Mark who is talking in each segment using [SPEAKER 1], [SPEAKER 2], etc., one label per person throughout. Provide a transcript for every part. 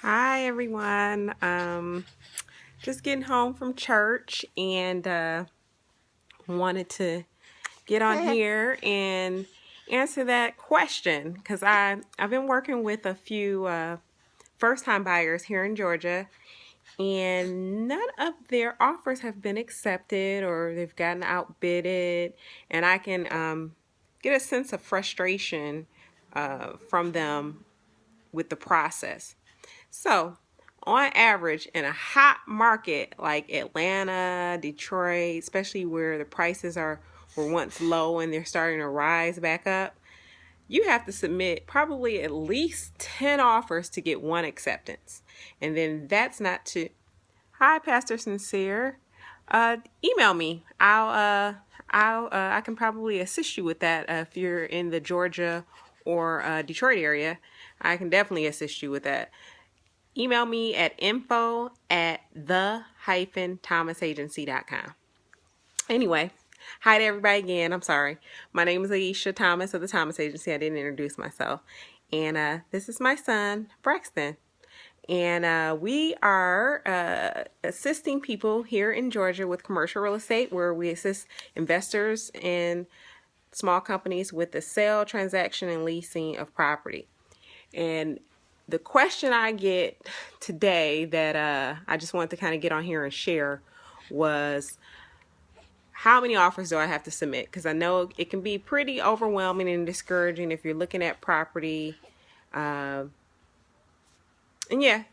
[SPEAKER 1] Hi everyone. Just getting home from church and wanted to get on here and answer that question because I've been working with a few first-time buyers here in Georgia, and none of their offers have been accepted or they've gotten outbidded, and I can get a sense of frustration from them with the process. So, on average, in a hot market like Atlanta, Detroit, especially where the prices were once low and they're starting to rise back up, you have to submit probably at least 10 offers to get one acceptance. And then that's not to, hi, Pastor Sincere. Email me. I can probably assist you with that if you're in the Georgia or Detroit area. I can definitely assist you with that. Email me at info@the-thomasagency.com. Anyway, hi to everybody again. I'm sorry. My name is Aisha Thomas of the Thomas Agency. I didn't introduce myself. And this is my son, Braxton. And we are assisting people here in Georgia with commercial real estate, where we assist investors and small companies with the sale, transaction, and leasing of property. And the question I get today that I just wanted to kind of get on here and share was, how many offers do I have to submit? Because I know it can be pretty overwhelming and discouraging if you're looking at property. And yeah,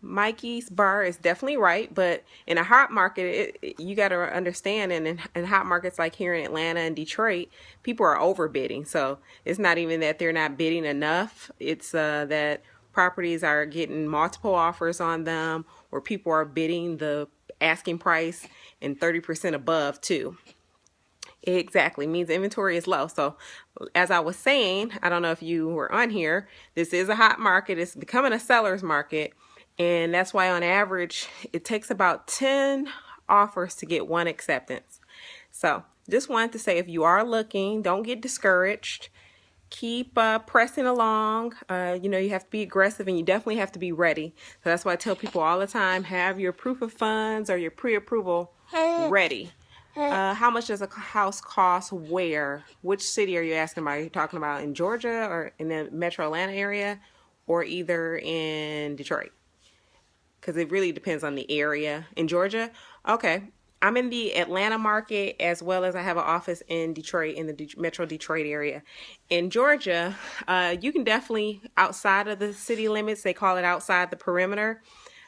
[SPEAKER 1] Mikey's bar is definitely right, but in a hot market, you got to understand, and in hot markets like here in Atlanta and Detroit, people are overbidding. So it's not even that they're not bidding enough. It's that properties are getting multiple offers on them, or people are bidding the asking price and 30% above too. Exactly, means inventory is low. So as I was saying, I don't know if you were on here, this is a hot market. It's becoming a seller's market. And that's why on average, it takes about 10 offers to get one acceptance. So just wanted to say, if you are looking, don't get discouraged. Keep pressing along. You have to be aggressive, and you definitely have to be ready. So that's why I tell people all the time, have your proof of funds or your pre-approval ready. How much does a house cost where? Which city are you asking about? Are you talking about in Georgia or in the metro Atlanta area, or either in Detroit? Because it really depends on the area. In Georgia, okay, I'm in the Atlanta market, as well as I have an office in Detroit, in the metro Detroit area. In Georgia, you can definitely, outside of the city limits, they call it outside the perimeter,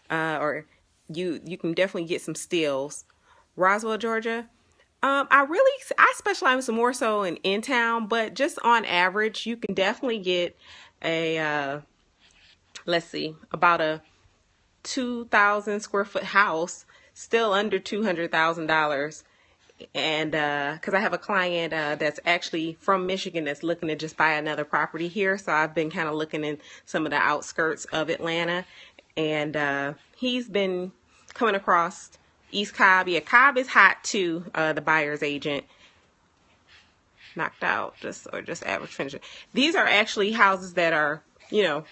[SPEAKER 1] or you can definitely get some steals. Roswell, Georgia, I specialize more so in town, but just on average, you can definitely get a, let's see, about a 2,000 square foot house, still under $200,000. And because I have a client that's actually from Michigan that's looking to just buy another property here, so I've been kind of looking in some of the outskirts of Atlanta, and he's been coming across East Cobb. Yeah, Cobb is hot too. The buyer's agent knocked out, just average finishing. These are actually houses that are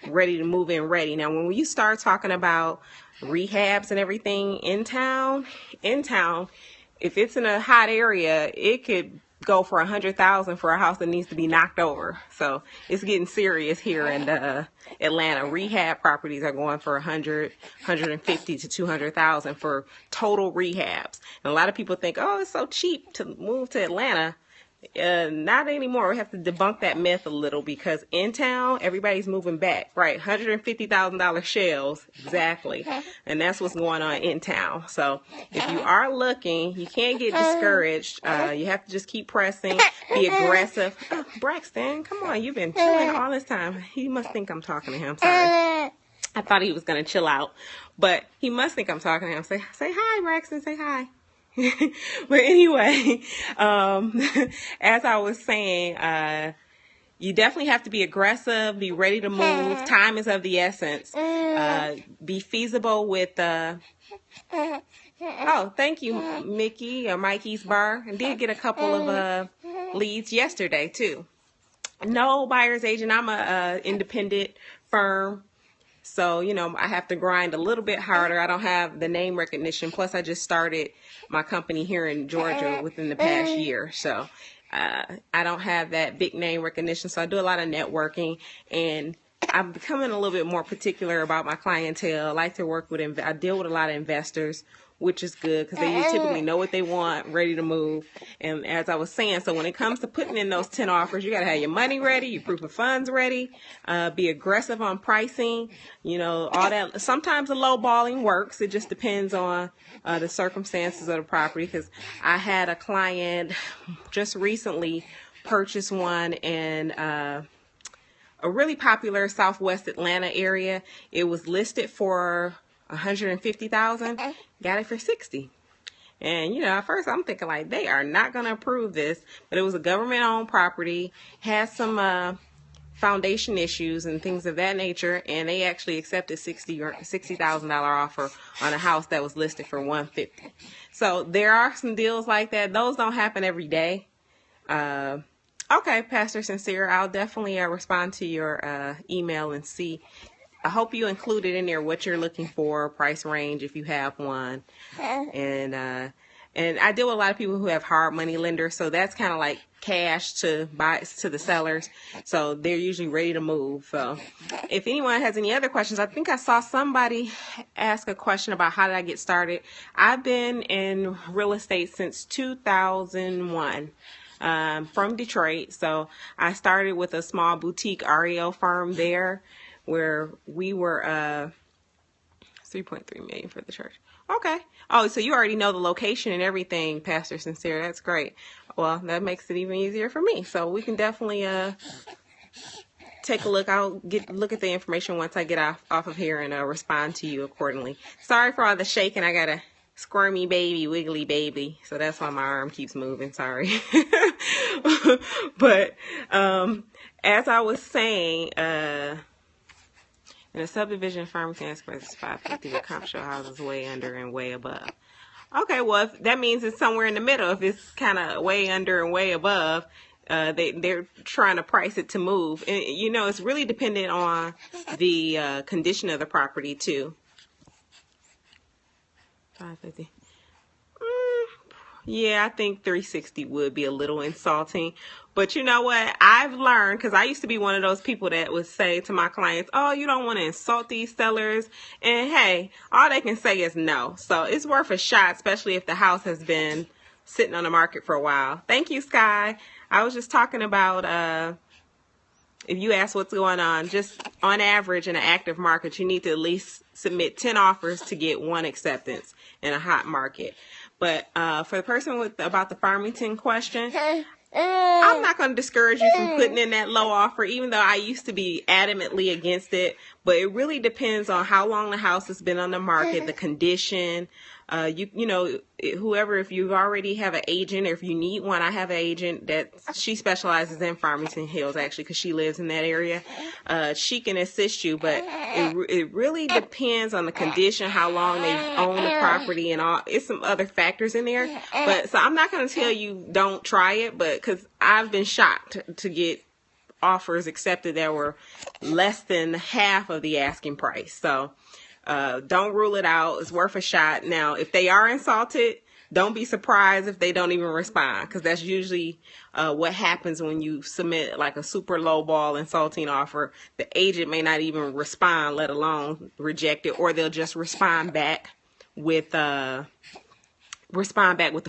[SPEAKER 1] ready to move in, ready. Now, when you start talking about rehabs and everything in town, if it's in a hot area, it could go for $100,000 for a house that needs to be knocked over. So it's getting serious here in Atlanta. Rehab properties are going for 150 to 200,000 for total rehabs. And a lot of people think, oh, it's so cheap to move to Atlanta. Not anymore. We have to debunk that myth a little, because in town, everybody's moving back, right? $150,000 shells, exactly. And that's what's going on in town. So if you are looking, you can't get discouraged. You have to just keep pressing, be aggressive. Oh, Braxton, come on. You've been chilling all this time. He must think I'm talking to him. Sorry. I thought he was going to chill out, but he must think I'm talking to him. Say hi, Braxton. Say hi. But anyway, as I was saying, you definitely have to be aggressive, be ready to move. Time is of the essence. Be feasible with, oh, thank you, Mickey, or Mikey's bar. I did get a couple of leads yesterday too. No buyer's agent. I'm a independent firm. So, you know, I have to grind a little bit harder. I don't have the name recognition. Plus, I just started my company here in Georgia within the past year. So I don't have that big name recognition. So I do a lot of networking, and I'm becoming a little bit more particular about my clientele. I like to work with, I deal with a lot of investors, which is good because they typically know what they want, ready to move. And as I was saying, so when it comes to putting in those 10 offers, you got to have your money ready, your proof of funds ready, be aggressive on pricing, you know, all that. Sometimes the low balling works. It just depends on the circumstances of the property, because I had a client just recently purchase one in a really popular Southwest Atlanta area. It was listed for $150,000, got it for $60,000. And, you know, at first I'm thinking like, they are not going to approve this, but it was a government owned property, had some foundation issues and things of that nature, and they actually accepted $60,000 offer on a house that was listed for $150,000. So there are some deals like that. Those don't happen every day. Okay, Pastor Sincere, I'll definitely respond to your email and see. I hope you included in there what you're looking for, price range if you have one. And I deal with a lot of people who have hard money lenders, so that's kind of like cash to buy to the sellers. So they're usually ready to move. So if anyone has any other questions, I think I saw somebody ask a question about how did I get started. I've been in real estate since 2001. From Detroit. So I started with a small boutique REO firm there, where we were 3.3 million for the church. Okay. Oh, so you already know the location and everything, Pastor Sincere. That's great. Well, that makes it even easier for me. So we can definitely take a look. I'll look at the information once I get off of here and respond to you accordingly. Sorry for all the shaking. I got a squirmy baby, wiggly baby, so that's why my arm keeps moving. Sorry. But as I was saying, in a subdivision, Farmington Express is 550 with commercial houses way under and way above. Okay, well, if that means it's somewhere in the middle. If it's kind of way under and way above, they're trying to price it to move. And, you know, it's really dependent on the condition of the property too. 550. Yeah, I think 360 would be a little insulting. But you know what? I've learned, because I used to be one of those people that would say to my clients, oh, you don't want to insult these sellers. And hey, all they can say is no. So it's worth a shot, especially if the house has been sitting on the market for a while. Thank you, Sky. I was just talking about if you ask what's going on, just on average in an active market, you need to at least submit 10 offers to get one acceptance in a hot market. But for the person about the Farmington question, I'm not going to discourage you from putting in that low offer, even though I used to be adamantly against it. But it really depends on how long the house has been on the market, the condition. You know, whoever, if you already have an agent, or if you need one, I have an agent that she specializes in Farmington Hills, actually, because she lives in that area. She can assist you, but it really depends on the condition, how long they own the property, and all. It's some other factors in there. But so I'm not going to tell you don't try it, but because I've been shocked to get offers accepted that were less than half of the asking price. So don't rule it out. It's worth a shot. Now, if they are insulted, don't be surprised if they don't even respond, because that's usually what happens when you submit like a super low ball insulting offer. The agent may not even respond, let alone reject it, or they'll just respond back with the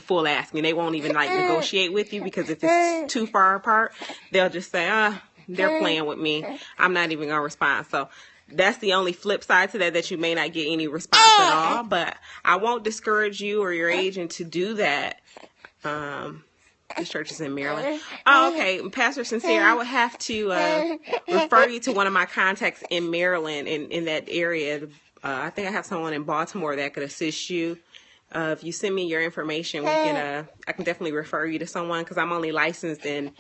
[SPEAKER 1] full asking. They won't even like negotiate with you, because if it's too far apart, they'll just say, they're playing with me. I'm not even going to respond. So that's the only flip side to that you may not get any response at all. But I won't discourage you or your agent to do that. This church is in Maryland. Oh, okay. Pastor Sincere, I would have to refer you to one of my contacts in Maryland, in that area. I think I have someone in Baltimore that could assist you. If you send me your information, I can definitely refer you to someone, because I'm only licensed in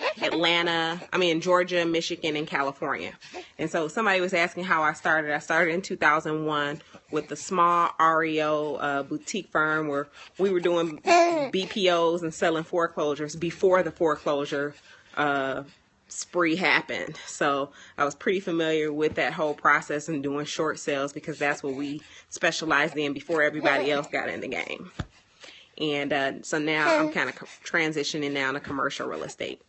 [SPEAKER 1] Georgia, Michigan, and California. And so somebody was asking how I started. I started in 2001 with a small REO boutique firm where we were doing BPOs and selling foreclosures before the foreclosure spree happened. So I was pretty familiar with that whole process and doing short sales because that's what we specialized in before everybody else got in the game. And so now I'm kind of transitioning now to commercial real estate.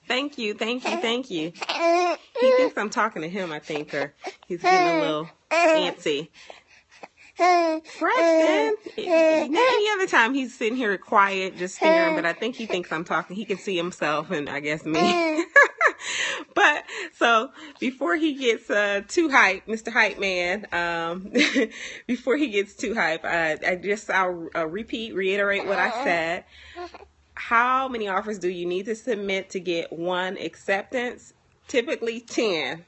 [SPEAKER 1] Thank you, thank you, thank you. He thinks I'm talking to him, I think, or he's getting a little antsy. Preston, any other time he's sitting here quiet, just staring, but I think he thinks I'm talking. He can see himself and I guess me. But so before he gets too hype, Mr. Hype Man, before he gets too hype, I'll reiterate what I said. How many offers do you need to submit to get one acceptance? Typically 10.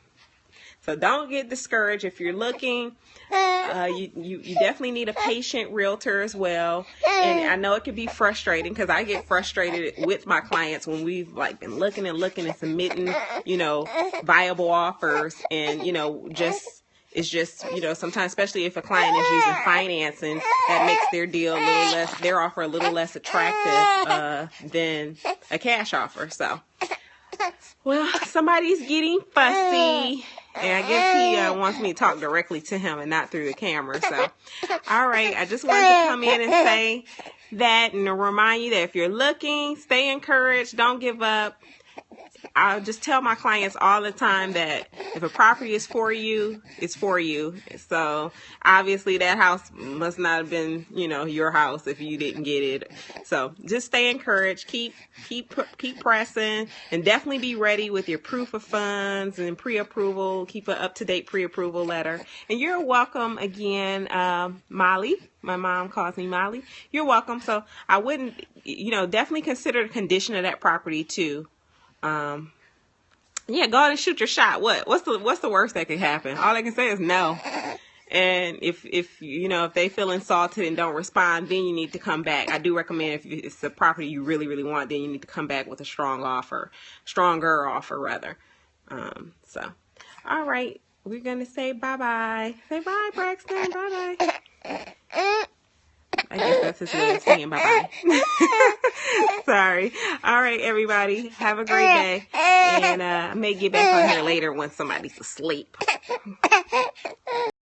[SPEAKER 1] So don't get discouraged if you're looking. You definitely need a patient realtor as well. And I know it can be frustrating because I get frustrated with my clients when we've like been looking and submitting, viable offers, and it's just, sometimes, especially if a client is using financing, that makes their deal their offer a little less attractive than a cash offer. So, well, somebody's getting fussy, and I guess he wants me to talk directly to him and not through the camera. So, all right, I just wanted to come in and say that and to remind you that if you're looking, stay encouraged, don't give up. I just tell my clients all the time that if a property is for you, it's for you. So obviously that house must not have been, your house if you didn't get it. So just stay encouraged, keep pressing, and definitely be ready with your proof of funds and pre-approval. Keep an up-to-date pre-approval letter. And you're welcome again, Molly. My mom calls me Molly. You're welcome. So I wouldn't, definitely consider the condition of that property too. Yeah, go ahead and shoot your shot. What's the worst that could happen? All I can say is no. And if they feel insulted and don't respond, then you need to come back. I do recommend if it's a property you really, really want, then you need to come back with a stronger offer rather. So, all right, we're gonna say bye-bye. Say bye, Braxton. Bye-bye. I guess that's his way of saying bye-bye. Sorry. All right, everybody. Have a great day. And I may get back on here later when somebody's asleep.